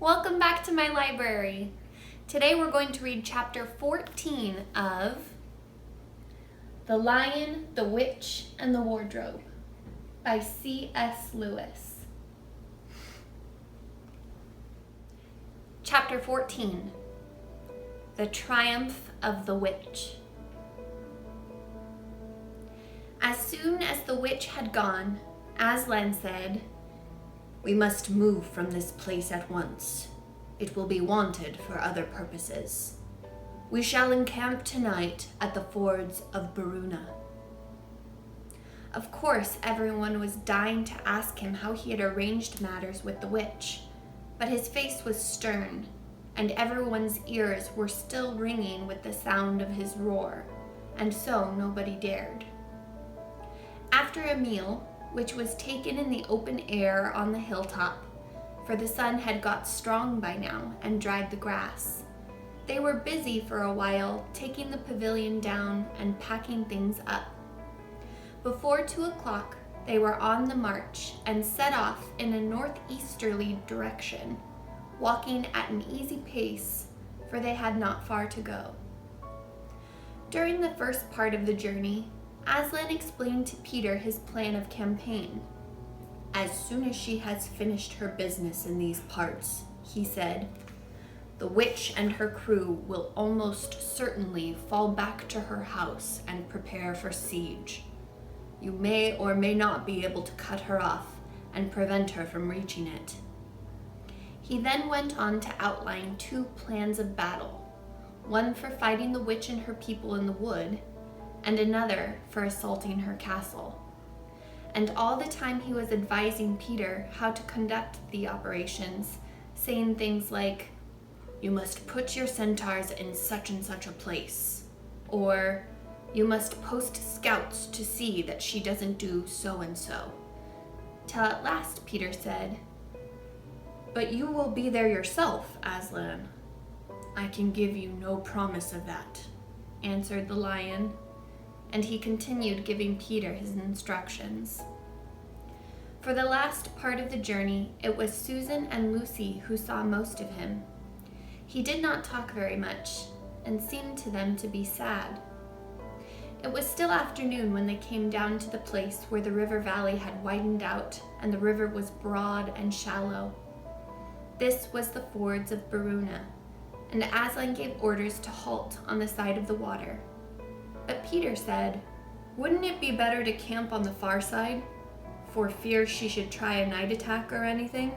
Welcome back to my library. Today we're going to read chapter 14 of The Lion, the Witch, and the Wardrobe by C.S. Lewis. Chapter 14, The Triumph of the Witch. As soon as the witch had gone, Aslan said, "We must move from this place at once. It will be wanted for other purposes. We shall encamp tonight at the fords of Baruna." Of course, everyone was dying to ask him how he had arranged matters with the witch, but his face was stern, and everyone's ears were still ringing with the sound of his roar, and so nobody dared. After a meal, which was taken in the open air on the hilltop, for the sun had got strong by now and dried the grass, they were busy for a while taking the pavilion down and packing things up. Before 2 o'clock, they were on the march and set off in a northeasterly direction, walking at an easy pace, for they had not far to go. During the first part of the journey, Aslan explained to Peter his plan of campaign. "As soon as she has finished her business in these parts," he said, "the witch and her crew will almost certainly fall back to her house and prepare for siege. You may or may not be able to cut her off and prevent her from reaching it." He then went on to outline 2 plans of battle, one for fighting the witch and her people in the wood, and another for assaulting her castle. And all the time he was advising Peter how to conduct the operations, saying things like, "You must put your centaurs in such and such a place," or "You must post scouts to see that she doesn't do so and so," till at last Peter said, "But you will be there yourself, Aslan." "I can give you no promise of that," answered the lion, and he continued giving Peter his instructions. For the last part of the journey, it was Susan and Lucy who saw most of him. He did not talk very much, and seemed to them to be sad. It was still afternoon when they came down to the place where the river valley had widened out and the river was broad and shallow. This was the fords of Baruna, and Aslan gave orders to halt on the side of the water. But Peter said, "Wouldn't it be better to camp on the far side, for fear she should try a night attack or anything?"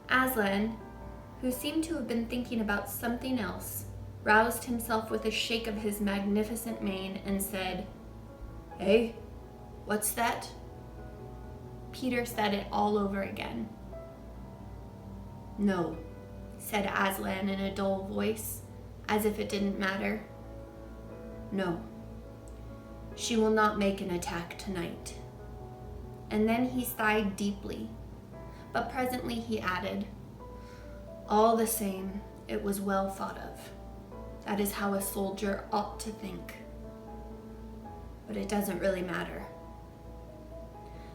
Aslan, who seemed to have been thinking about something else, roused himself with a shake of his magnificent mane and said, "Eh? What's that?" Peter said it all over again. "No," said Aslan in a dull voice, as if it didn't matter. "No, she will not make an attack tonight." And then he sighed deeply, but presently he added, "All the same, it was well thought of. That is how a soldier ought to think. But it doesn't really matter."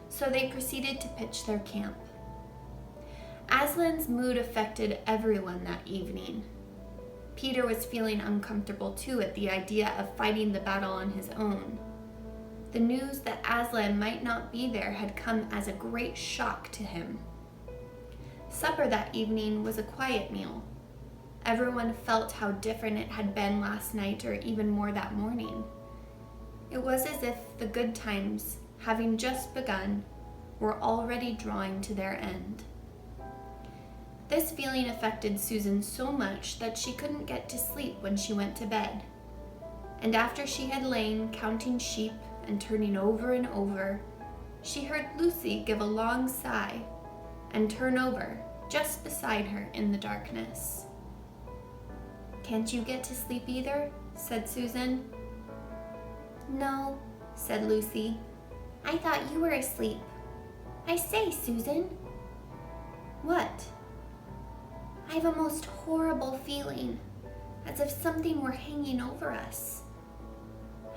So they proceeded to pitch their camp. Aslan's mood affected everyone that evening. Peter was feeling uncomfortable too at the idea of fighting the battle on his own. The news that Aslan might not be there had come as a great shock to him. Supper that evening was a quiet meal. Everyone felt how different it had been last night, or even more that morning. It was as if the good times, having just begun, were already drawing to their end. This feeling affected Susan so much that she couldn't get to sleep when she went to bed. And after she had lain counting sheep and turning over and over, she heard Lucy give a long sigh and turn over just beside her in the darkness. "Can't you get to sleep either?" said Susan. "No," said Lucy. "I thought you were asleep. I say, Susan." "What?" "I have a most horrible feeling, as if something were hanging over us."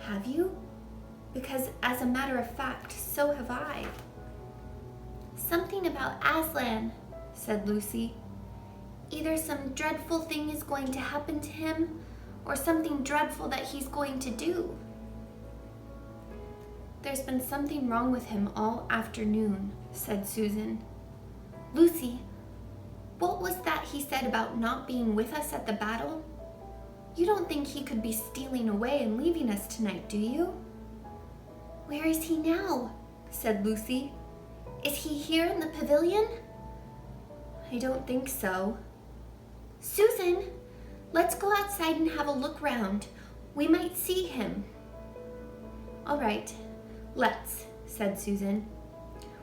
"Have you? Because as a matter of fact, so have I." "Something about Aslan," said Lucy. Either some dreadful thing is going to happen to him, or something dreadful that he's going to do. There's been something wrong with him all afternoon, said Susan. Lucy, what was that he said about not being with us at the battle? You don't think he could be stealing away and leaving us tonight, do you? Where is he now? Said Lucy. Is he here in the pavilion? I don't think so. Susan, let's go outside and have a look round. We might see him. All right, let's, said Susan.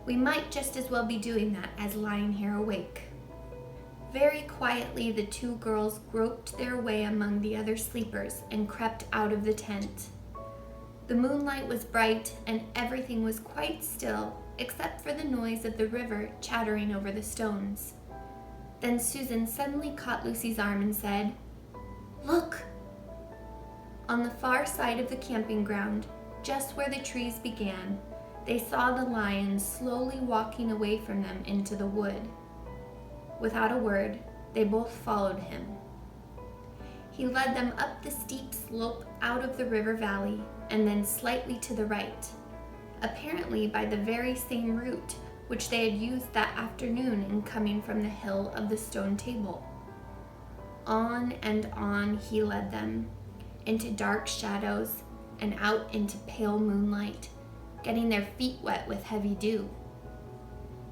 We might just as well be doing that as lying here awake. Very quietly, the two girls groped their way among the other sleepers and crept out of the tent. The moonlight was bright and everything was quite still, except for the noise of the river chattering over the stones. Then Susan suddenly caught Lucy's arm and said, Look! On the far side of the camping ground, just where the trees began, they saw the lion slowly walking away from them into the wood. Without a word, they both followed him. He led them up the steep slope out of the river valley and then slightly to the right, apparently by the very same route which they had used that afternoon in coming from the hill of the stone table. On and on he led them, into dark shadows and out into pale moonlight, getting their feet wet with heavy dew.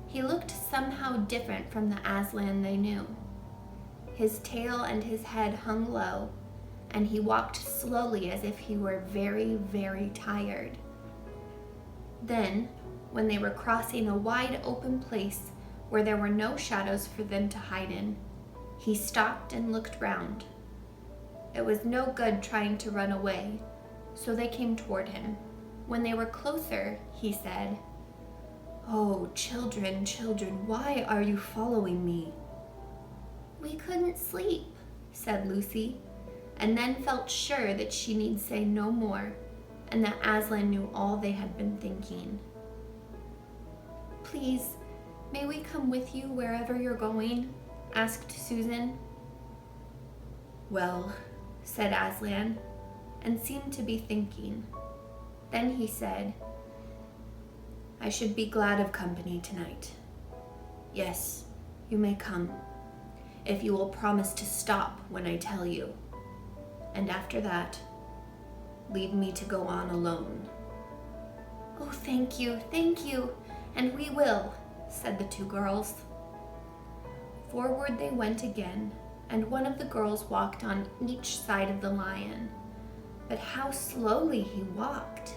He looked somehow different from the Aslan they knew. His tail and his head hung low, and he walked slowly as if he were very, very tired. Then, when they were crossing a wide open place where there were no shadows for them to hide in, he stopped and looked round. It was no good trying to run away, so they came toward him. When they were closer, he said, Oh, children, children, why are you following me? We couldn't sleep, said Lucy, and then felt sure that she need say no more, and that Aslan knew all they had been thinking. Please, may we come with you wherever you're going? Asked Susan. Well, said Aslan, and seemed to be thinking. Then he said, I should be glad of company tonight. Yes, you may come, if you will promise to stop when I tell you. And after that, leave me to go on alone. Oh, thank you, and we will, said the two girls. Forward they went again, and one of the girls walked on each side of the lion. But how slowly he walked!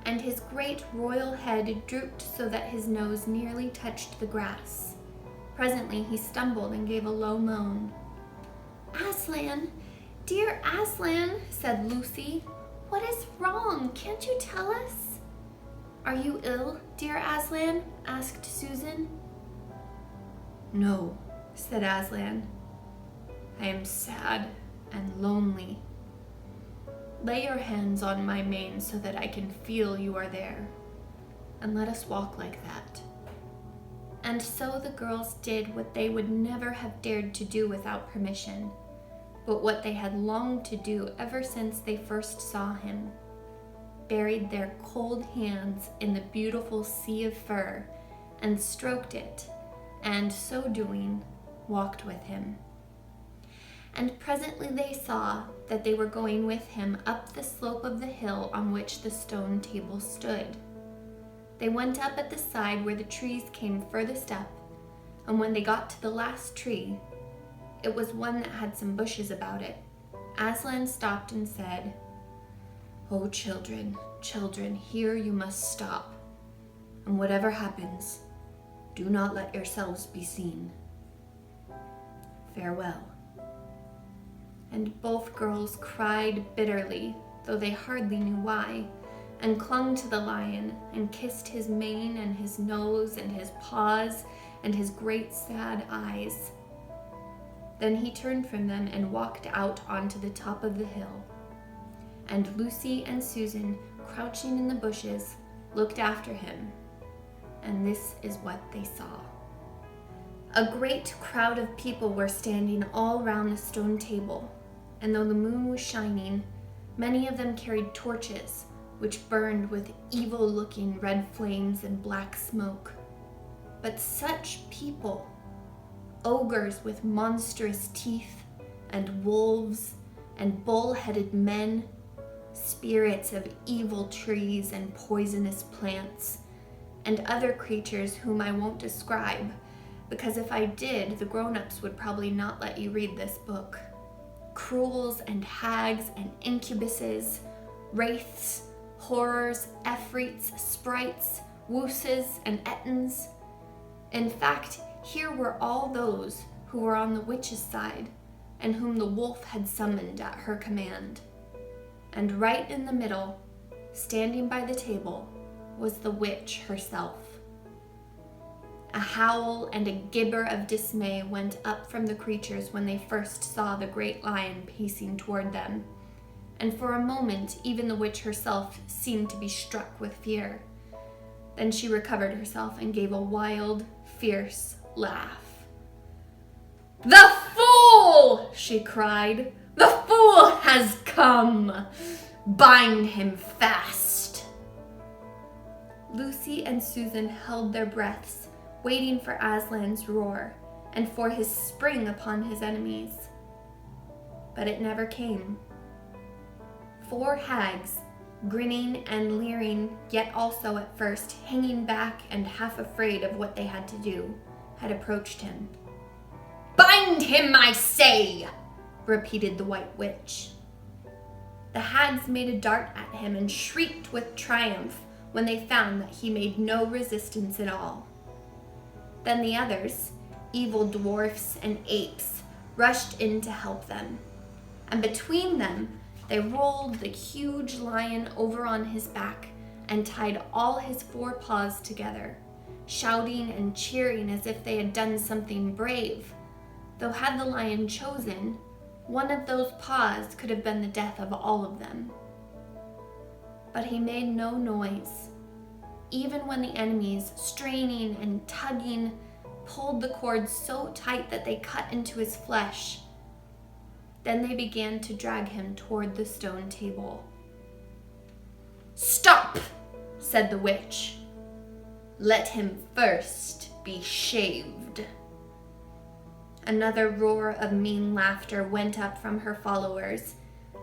And his great royal head drooped so that his nose nearly touched the grass. Presently he stumbled and gave a low moan. Aslan, dear Aslan, said Lucy, what is wrong? Can't you tell us? Are you ill, dear Aslan? Asked Susan. No, said Aslan. I am sad and lonely. Lay your hands on my mane so that I can feel you are there, and let us walk like that. And so the girls did what they would never have dared to do without permission, but what they had longed to do ever since they first saw him. Buried their cold hands in the beautiful sea of fur and stroked it, and so doing, walked with him. And presently they saw that they were going with him up the slope of the hill on which the stone table stood. They went up at the side where the trees came furthest up, and when they got to the last tree, it was one that had some bushes about it, Aslan stopped and said, Oh, children, children, here you must stop, and whatever happens, do not let yourselves be seen. Farewell. And both girls cried bitterly, though they hardly knew why, and clung to the lion and kissed his mane and his nose and his paws and his great sad eyes. Then he turned from them and walked out onto the top of the hill. And Lucy and Susan, crouching in the bushes, looked after him. And this is what they saw. A great crowd of people were standing all round the stone table, and though the moon was shining, many of them carried torches, which burned with evil-looking red flames and black smoke. But such people, ogres with monstrous teeth, and wolves, and bull-headed men, spirits of evil trees and poisonous plants, and other creatures whom I won't describe, because if I did, the grown-ups would probably not let you read this book. Cruels and hags and incubuses, wraiths, horrors, efreets, sprites, wooses, and ettins. In fact, here were all those who were on the witch's side, and whom the wolf had summoned at her command. And right in the middle, standing by the table, was the witch herself. A howl and a gibber of dismay went up from the creatures when they first saw the great lion pacing toward them, and for a moment even the witch herself seemed to be struck with fear. Then she recovered herself and gave a wild, fierce laugh. "The fool!" she cried. "The fool has come! Bind him fast!" Lucy and Susan held their breaths, waiting for Aslan's roar and for his spring upon his enemies. But it never came. 4 hags, grinning and leering, yet also at first hanging back and half afraid of what they had to do, had approached him. "Bind him, I say!" repeated the White Witch. The hags made a dart at him and shrieked with triumph when they found that he made no resistance at all. Then the others, evil dwarfs and apes, rushed in to help them, and between them they rolled the huge lion over on his back and tied all his 4 paws together, shouting and cheering as if they had done something brave, though had the lion chosen, one of those paws could have been the death of all of them. But he made no noise, even when the enemies, straining and tugging, pulled the cords so tight that they cut into his flesh. Then they began to drag him toward the stone table. "Stop!" said the witch. "Let him first be shaved." Another roar of mean laughter went up from her followers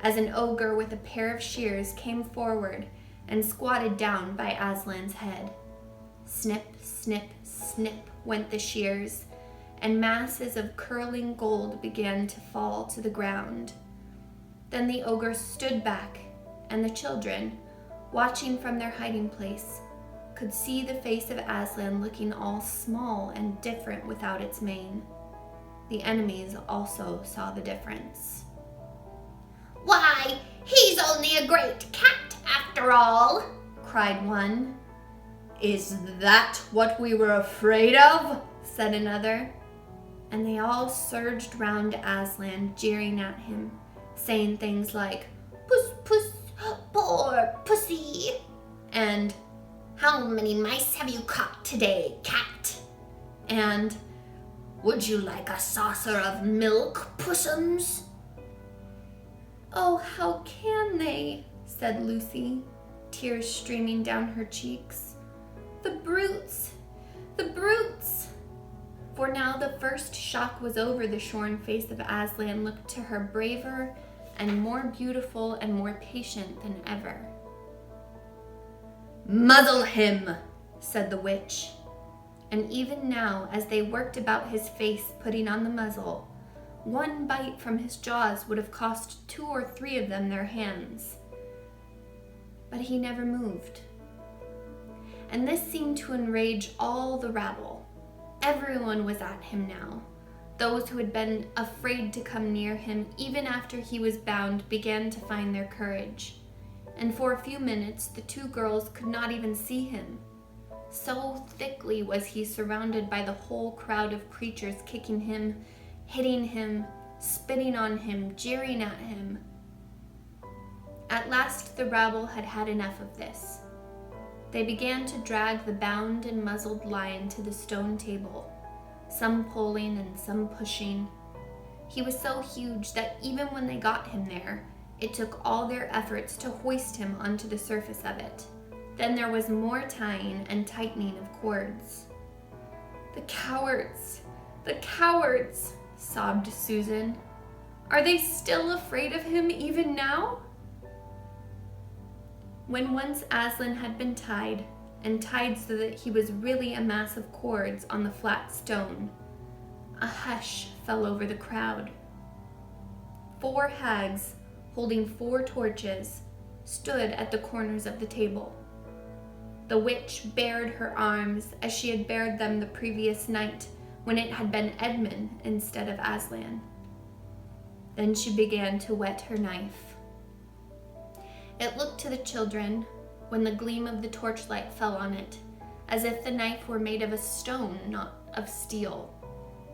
as an ogre with a pair of shears came forward and squatted down by Aslan's head. Snip, snip, snip went the shears, and masses of curling gold began to fall to the ground. Then the ogre stood back, and the children, watching from their hiding place, could see the face of Aslan looking all small and different without its mane. The enemies also saw the difference. "Why, he's only a great cat after all," cried one. "Is that what we were afraid of?" said another. And they all surged round Aslan, jeering at him, saying things like, "Puss, puss, poor pussy," and "How many mice have you caught today, cat?" and "Would you like a saucer of milk, pussums?" "Oh, how can they?" said Lucy, tears streaming down her cheeks. "The brutes! The brutes!" For now the first shock was over, the shorn face of Aslan looked to her braver and more beautiful and more patient than ever. "Muzzle him," said the witch. And even now, as they worked about his face putting on the muzzle, one bite from his jaws would have cost 2 or 3 of them their hands. But he never moved. And this seemed to enrage all the rabble. Everyone was at him now. Those who had been afraid to come near him, even after he was bound, began to find their courage. And for a few minutes, the 2 girls could not even see him. So thickly was he surrounded by the whole crowd of creatures, kicking him, hitting him, spitting on him, jeering at him. At last the rabble had had enough of this. They began to drag the bound and muzzled lion to the stone table, some pulling and some pushing. He was so huge that even when they got him there, it took all their efforts to hoist him onto the surface of it. Then there was more tying and tightening of cords. "The cowards! The cowards!" sobbed Susan. "Are they still afraid of him even now?" When once Aslan had been tied, and tied so that he was really a mass of cords on the flat stone, a hush fell over the crowd. 4 hags, holding 4 torches, stood at the corners of the table. The witch bared her arms as she had bared them the previous night when it had been Edmund instead of Aslan. Then she began to whet her knife. It looked to the children, when the gleam of the torchlight fell on it, as if the knife were made of a stone, not of steel,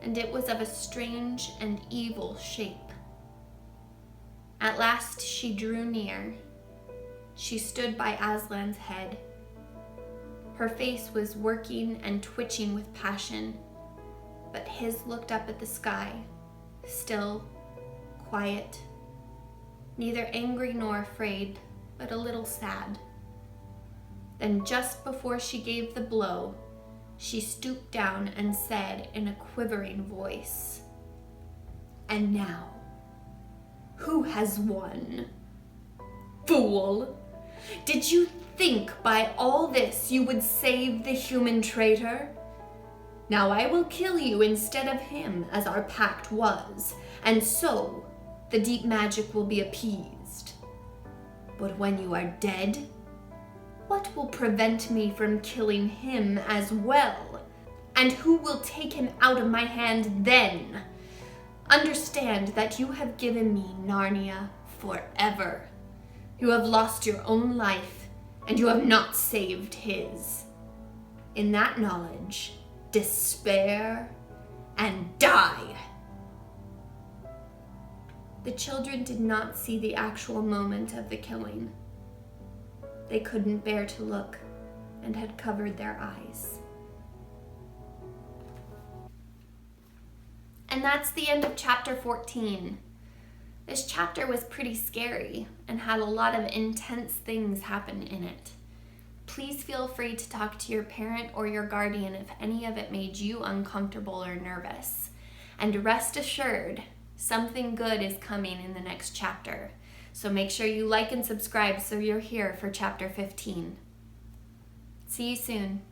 and it was of a strange and evil shape. At last she drew near. She stood by Aslan's head. Her face was working and twitching with passion, but his looked up at the sky, still, quiet, neither angry nor afraid, but a little sad. Then just before she gave the blow, she stooped down and said in a quivering voice, "And now, who has won? Fool! Did you think by all this you would save the human traitor? Now I will kill you instead of him, as our pact was, and so the deep magic will be appeased. But when you are dead, what will prevent me from killing him as well? And who will take him out of my hand then? Understand that you have given me Narnia forever. You have lost your own life, and you have not saved his. In that knowledge, despair and die." The children did not see the actual moment of the killing. They couldn't bear to look and had covered their eyes. And that's the end of chapter 14. This chapter was pretty scary and had a lot of intense things happen in it. Please feel free to talk to your parent or your guardian if any of it made you uncomfortable or nervous. And rest assured, something good is coming in the next chapter. So make sure you like and subscribe so you're here for chapter 15. See you soon.